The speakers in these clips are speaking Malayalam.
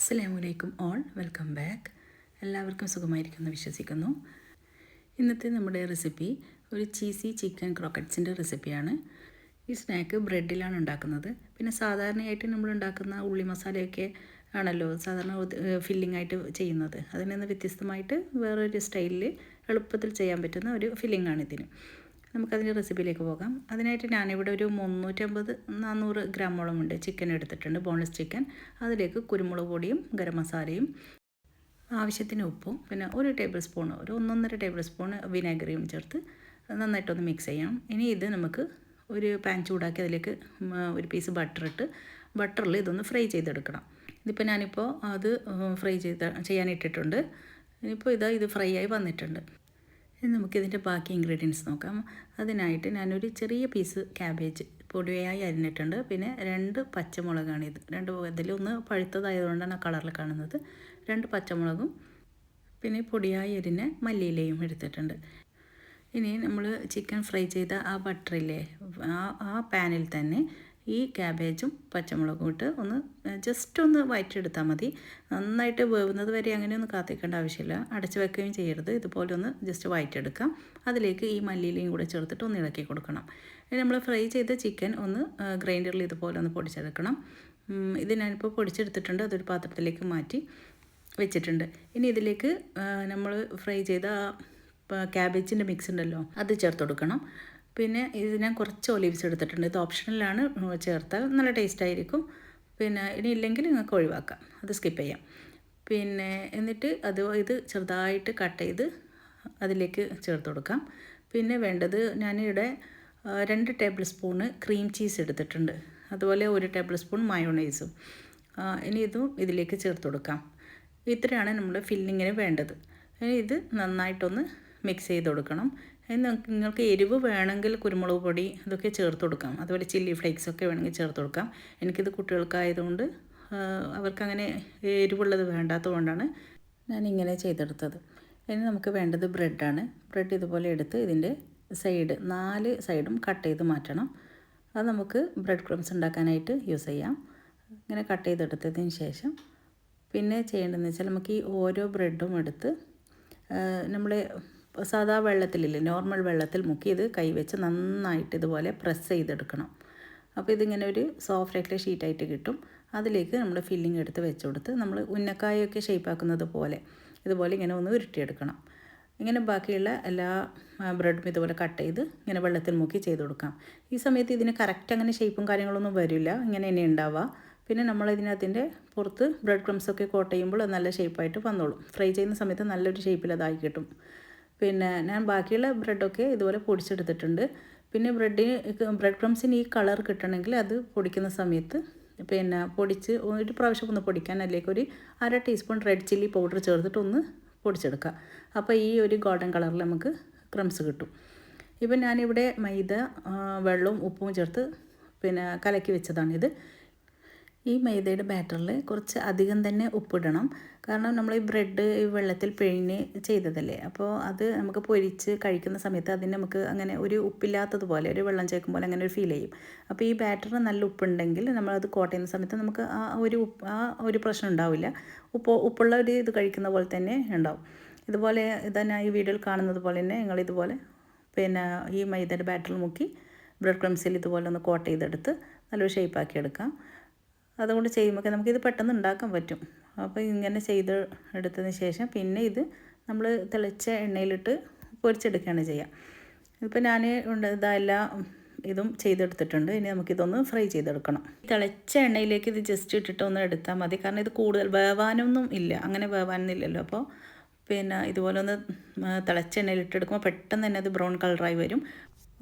അസ്സലാമലൈക്കും ഓൾ, വെൽക്കം ബാക്ക്. എല്ലാവർക്കും സുഖമായിരിക്കുമെന്ന് വിശ്വസിക്കുന്നു. ഇന്നത്തെ നമ്മുടെ റെസിപ്പി ഒരു ചീസി ചിക്കൻ ക്രോക്കറ്റ്സിൻ്റെ റെസിപ്പിയാണ്. ഈ സ്നാക്ക് ബ്രെഡിലാണ് ഉണ്ടാക്കുന്നത്. പിന്നെ സാധാരണയായിട്ട് നമ്മൾ ഉണ്ടാക്കുന്ന ഉള്ളി മസാലയൊക്കെ ആണല്ലോ സാധാരണ ഫില്ലിംഗ് ആയിട്ട് ചെയ്യുന്നത്. അതിൽ നിന്ന് വ്യത്യസ്തമായിട്ട് വേറൊരു സ്റ്റൈലിൽ എളുപ്പത്തിൽ ചെയ്യാൻ പറ്റുന്ന ഒരു ഫില്ലിംഗ് ഇതിന്. നമുക്കതിൻ്റെ റെസിപ്പിയിലേക്ക് പോകാം. അതിനായിട്ട് ഞാനിവിടെ ഒരു 350-400 ഗ്രാമോളം ഉണ്ട് ചിക്കൻ എടുത്തിട്ടുണ്ട്, ബോൺലെസ് ചിക്കൻ. അതിലേക്ക് കുരുമുളക് പൊടിയും ഗരം മസാലയും ആവശ്യത്തിന് ഉപ്പും പിന്നെ ഒരു 1.5 ടേബിൾ സ്പൂൺ വിനാഗിരിയും ചേർത്ത് നന്നായിട്ടൊന്ന് മിക്സ് ചെയ്യാം. ഇനി ഇത് നമുക്ക് ഒരു പാൻ ചൂടാക്കി അതിലേക്ക് ഒരു പീസ് ബട്ടറിൽ ഇതൊന്ന് ഫ്രൈ ചെയ്തെടുക്കണം. ഇതിപ്പോൾ ഞാനിപ്പോൾ അത് ഫ്രൈ ചെയ്യാനിട്ടിട്ടുണ്ട്. ഇനിയിപ്പോൾ ഇത് ഫ്രൈ ആയി വന്നിട്ടുണ്ട്. ഇനി നമുക്കിതിൻ്റെ ബാക്കി ഇൻഗ്രീഡിയൻസ് നോക്കാം. അതിനായിട്ട് ഞാനൊരു ചെറിയ പീസ് ക്യാബേജ് പൊടിയായി അരിഞ്ഞിട്ടുണ്ട്. പിന്നെ 2 പച്ചമുളകാണിത്. ഇതിലൊന്ന് പഴുത്തതായതുകൊണ്ടാണ് ആ കളറിൽ കാണുന്നത്. 2 പച്ചമുളകും പിന്നെ പൊടിയായി അരിഞ്ഞ മല്ലിയിലയും എടുത്തിട്ടുണ്ട്. ഇനി നമ്മൾ ചിക്കൻ ഫ്രൈ ചെയ്ത ആ ബട്ടറില്ലേ, ആ പാനിൽ തന്നെ ഈ ക്യാബേജും പച്ചമുളകും ഇട്ട് ജസ്റ്റ് ഒന്ന് വഴറ്റിയെടുത്താൽ മതി. നന്നായിട്ട് വേവുന്നത് വരെ അങ്ങനെയൊന്നും കാത്തിക്കേണ്ട ആവശ്യമില്ല. അടച്ചു വെക്കുകയും ചെയ്യരുത്. ഇതുപോലെ ഒന്ന് ജസ്റ്റ് വഴറ്റിയെടുക്കാം. അതിലേക്ക് ഈ മല്ലിയിലയും കൂടെ ചേർത്തിട്ട് ഒന്ന് ഇളക്കി കൊടുക്കണം. ഇനി നമ്മൾ ഫ്രൈ ചെയ്ത ചിക്കൻ ഒന്ന് ഗ്രൈൻഡറിൽ ഇതുപോലെ ഒന്ന് പൊടിച്ചെടുക്കണം. ഇത് ഞാനിപ്പോൾ പൊടിച്ചെടുത്തിട്ടുണ്ട്. അതൊരു പാത്രത്തിലേക്ക് മാറ്റി വെച്ചിട്ടുണ്ട്. ഇനി ഇതിലേക്ക് നമ്മൾ ഫ്രൈ ചെയ്ത ക്യാബേജിൻ്റെ മിക്സ് ഉണ്ടല്ലോ, അത് ചേർത്ത് കൊടുക്കണം. പിന്നെ ഇത് ഞാൻ കുറച്ച് ഒലീവ്സ് എടുത്തിട്ടുണ്ട്. ഇത് ഓപ്ഷണലാണ്, ചേർത്താൽ നല്ല ടേസ്റ്റ് ആയിരിക്കും. പിന്നെ ഇനി ഇല്ലെങ്കിൽ നിങ്ങൾക്ക് ഒഴിവാക്കാം, അത് സ്കിപ്പ് ചെയ്യാം. പിന്നെ എന്നിട്ട് ഇത് ചെറുതായിട്ട് കട്ട് ചെയ്ത് അതിലേക്ക് ചേർത്ത് കൊടുക്കാം. പിന്നെ വേണ്ടത് ഞാനിവിടെ 2 ടേബിൾ സ്പൂണ് ക്രീം ചീസ് എടുത്തിട്ടുണ്ട്. അതുപോലെ 1 ടേബിൾ സ്പൂൺ മയോണൈസും. ഇനി ഇതും ഇതിലേക്ക് ചേർത്ത് കൊടുക്കാം. ഇത്രയാണ് നമ്മുടെ ഫില്ലിങ്ങിന് വേണ്ടത്. ഇനി ഇത് നന്നായിട്ടൊന്ന് മിക്സ് ചെയ്ത് കൊടുക്കണം. നിങ്ങൾക്ക് എരിവ് വേണമെങ്കിൽ കുരുമുളക് പൊടി ഇതൊക്കെ ചേർത്ത് കൊടുക്കാം. അതുപോലെ ചില്ലി ഫ്ലേക്സ് ഒക്കെ വേണമെങ്കിൽ ചേർത്ത് കൊടുക്കാം. എനിക്കിത് കുട്ടികൾക്കായതുകൊണ്ട് അവർക്കങ്ങനെ എരിവുള്ളത് വേണ്ടാത്തതുകൊണ്ടാണ് ഞാനിങ്ങനെ ചെയ്തെടുത്തത്. ഇനി നമുക്ക് വേണ്ടത് ബ്രെഡാണ്. ബ്രെഡ് ഇതുപോലെ എടുത്ത് ഇതിൻ്റെ 4 സൈഡും കട്ട് ചെയ്ത് മാറ്റണം. അത് നമുക്ക് ബ്രെഡ് ക്രംസ് ഉണ്ടാക്കാനായിട്ട് യൂസ് ചെയ്യാം. ഇങ്ങനെ കട്ട് ചെയ്തെടുത്തതിന് ശേഷം പിന്നെ ചെയ്യേണ്ടതെന്ന് വെച്ചാൽ നമുക്ക് ഈ ഓരോ ബ്രെഡും എടുത്ത് നമ്മൾ സാധാ വെള്ളത്തിലില്ലേ, നോർമൽ വെള്ളത്തിൽ മുക്കി ഇത് കൈവച്ച് നന്നായിട്ട് ഇതുപോലെ പ്രസ് ചെയ്തെടുക്കണം. അപ്പോൾ ഇതിങ്ങനെ ഒരു സോഫ്റ്റ് ആയിട്ടുള്ള ഷീറ്റായിട്ട് കിട്ടും. അതിലേക്ക് നമ്മൾ ഫില്ലിംഗ് എടുത്ത് വെച്ച് കൊടുത്ത് നമ്മൾ ഉന്നക്കായൊക്കെ ഷേപ്പാക്കുന്നത് പോലെ ഇതുപോലെ ഇങ്ങനെ ഒന്ന് ഉരുട്ടിയെടുക്കണം. ഇങ്ങനെ ബാക്കിയുള്ള എല്ലാ ബ്രെഡും ഇതുപോലെ കട്ട് ചെയ്ത് ഇങ്ങനെ വെള്ളത്തിൽ മുക്കി ചെയ്ത് കൊടുക്കാം. ഈ സമയത്ത് ഇതിന് കറക്റ്റ് അങ്ങനെ ഷേപ്പും കാര്യങ്ങളൊന്നും വരില്ല, ഇങ്ങനെ തന്നെ ഉണ്ടാവുക. പിന്നെ നമ്മൾ ഇതിനകത്തിൻ്റെ പുറത്ത് ബ്രെഡ് ക്രംസൊക്കെ കോട്ട് ചെയ്യുമ്പോൾ നല്ല ഷേപ്പായിട്ട് വന്നോളും. ഫ്രൈ ചെയ്യുന്ന സമയത്ത് നല്ലൊരു ഷേപ്പിൽ അതായി കിട്ടും. പിന്നെ ഞാൻ ബാക്കിയുള്ള ബ്രെഡൊക്കെ ഇതുപോലെ പൊടിച്ചെടുത്തിട്ടുണ്ട്. പിന്നെ ബ്രെഡ് ക്രംസിന് ഈ കളർ കിട്ടണമെങ്കിൽ അത് പൊടിക്കുന്ന സമയത്ത് പിന്നെ ഒരു പ്രാവശ്യം ഒന്ന് പൊടിക്കാൻ അതിലേക്ക് ഒരു 1/2 ടീസ്പൂൺ റെഡ് ചില്ലി പൗഡർ ചേർത്തിട്ട് ഒന്ന് പൊടിച്ചെടുക്കുക. അപ്പോൾ ഈ ഒരു ഗോൾഡൻ കളറിൽ നമുക്ക് ക്രംസ് കിട്ടും. ഇപ്പം ഞാനിവിടെ മൈദ വെള്ളവും ഉപ്പും ചേർത്ത് പിന്നെ കലക്കി വെച്ചതാണിത്. ഈ മൈദയുടെ ബാറ്ററിൽ കുറച്ച് അധികം തന്നെ ഉപ്പിടണം. കാരണം നമ്മൾ ഈ ബ്രെഡ് വെള്ളത്തിൽ പിഴിഞ്ഞ് ചെയ്തതല്ലേ, അപ്പോൾ അത് നമുക്ക് പൊരിച്ച് കഴിക്കുന്ന സമയത്ത് അതിന് നമുക്ക് അങ്ങനെ ഒരു ഉപ്പില്ലാത്തതുപോലെ, ഒരു വെള്ളം ചേർക്കും പോലെ അങ്ങനെ ഒരു ഫീൽ ചെയ്യും. അപ്പോൾ ഈ ബാറ്ററിന് നല്ല ഉപ്പുണ്ടെങ്കിൽ നമ്മളത് കോട്ട് ചെയ്യുന്ന സമയത്ത് നമുക്ക് ആ ഒരു പ്രശ്നം ഉണ്ടാവില്ല. ഉപ്പുള്ള ഒരു ഇത് കഴിക്കുന്ന പോലെ തന്നെ ഉണ്ടാവും. ഇതുപോലെ ഇതന്നെ ഈ വീഡിയോയിൽ കാണുന്നത് പോലെ തന്നെ നിങ്ങളിതുപോലെ പിന്നെ ഈ മൈദയുടെ ബാറ്ററിൽ മുക്കി ബ്രെഡ് ക്രംസിൽ ഇതുപോലെ ഒന്ന് കോട്ട് ചെയ്തെടുത്ത് നല്ലൊരു ഷേപ്പാക്കി എടുക്കാം. അതുകൊണ്ട് ചെയ്യുമ്പോൾ നമുക്കിത് പെട്ടെന്ന് ഉണ്ടാക്കാൻ പറ്റും. അപ്പോൾ ഇങ്ങനെ എടുത്തതിന് ശേഷം പിന്നെ ഇത് നമ്മൾ തിളച്ച എണ്ണയിലിട്ട് പൊരിച്ചെടുക്കുകയാണ് ചെയ്യുക. ഇപ്പോൾ ഞാൻ ഇതും ചെയ്തെടുത്തിട്ടുണ്ട്. ഇനി നമുക്കിതൊന്ന് ഫ്രൈ ചെയ്തെടുക്കണം. തിളച്ച എണ്ണയിലേക്ക് ഇത് ജസ്റ്റ് ഇട്ടിട്ട് ഒന്ന് എടുത്താൽ മതി. കാരണം ഇത് കൂടുതൽ വേവാനൊന്നും ഇല്ല, അങ്ങനെ വേവാനൊന്നുമില്ലല്ലോ. അപ്പോൾ പിന്നെ ഇതുപോലെ ഒന്ന് തിളച്ച എണ്ണയിലിട്ടെടുക്കുമ്പോൾ പെട്ടെന്ന് തന്നെ അത് ബ്രൗൺ കളറായി വരും.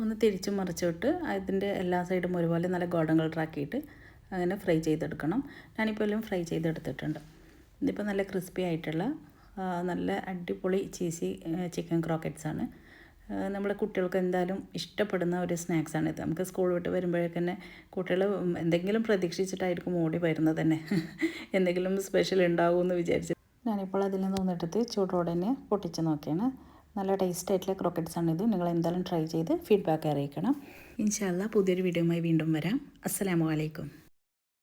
ഒന്ന് തിരിച്ചും മറിച്ചിട്ട് അതിൻ്റെ എല്ലാ സൈഡും ഒരുപോലെ നല്ല ഗോൾഡൻ കളറാക്കിയിട്ട് അങ്ങനെ ഫ്രൈ ചെയ്തെടുക്കണം. ഞാനിപ്പോൾ എല്ലാം ഫ്രൈ ചെയ്തെടുത്തിട്ടുണ്ട്. ഇതിപ്പോൾ നല്ല ക്രിസ്പി ആയിട്ടുള്ള നല്ല അടിപൊളി ചീസി ചിക്കൻ ക്രോക്കറ്റ്സാണ്. നമ്മുടെ കുട്ടികൾക്ക് എന്തായാലും ഇഷ്ടപ്പെടുന്ന ഒരു സ്നാക്സാണിത്. നമുക്ക് സ്കൂൾ വിട്ട് വരുമ്പോഴേക്ക് തന്നെ കുട്ടികൾ എന്തെങ്കിലും പ്രതീക്ഷിച്ചിട്ടായിരിക്കും ഓടി വരുന്നത് തന്നെ. എന്തെങ്കിലും സ്പെഷ്യൽ ഉണ്ടാകുമെന്ന് വിചാരിച്ച് ഞാനിപ്പോൾ അതിൽ നിന്ന് ഒന്നെടുത്ത് ചൂടോടെ തന്നെ പൊട്ടിച്ച് നോക്കിയാണ്. നല്ല ടേസ്റ്റ് ആയിട്ടുള്ള ക്രോക്കറ്റ്സാണിത്. നിങ്ങൾ എന്തായാലും ട്രൈ ചെയ്ത് ഫീഡ്ബാക്ക് അറിയിക്കണം. ഇൻഷാ അല്ലാഹ് പുതിയൊരു വീഡിയോയുമായി വീണ്ടും വരാം. അസ്സലാമു അലൈക്കും.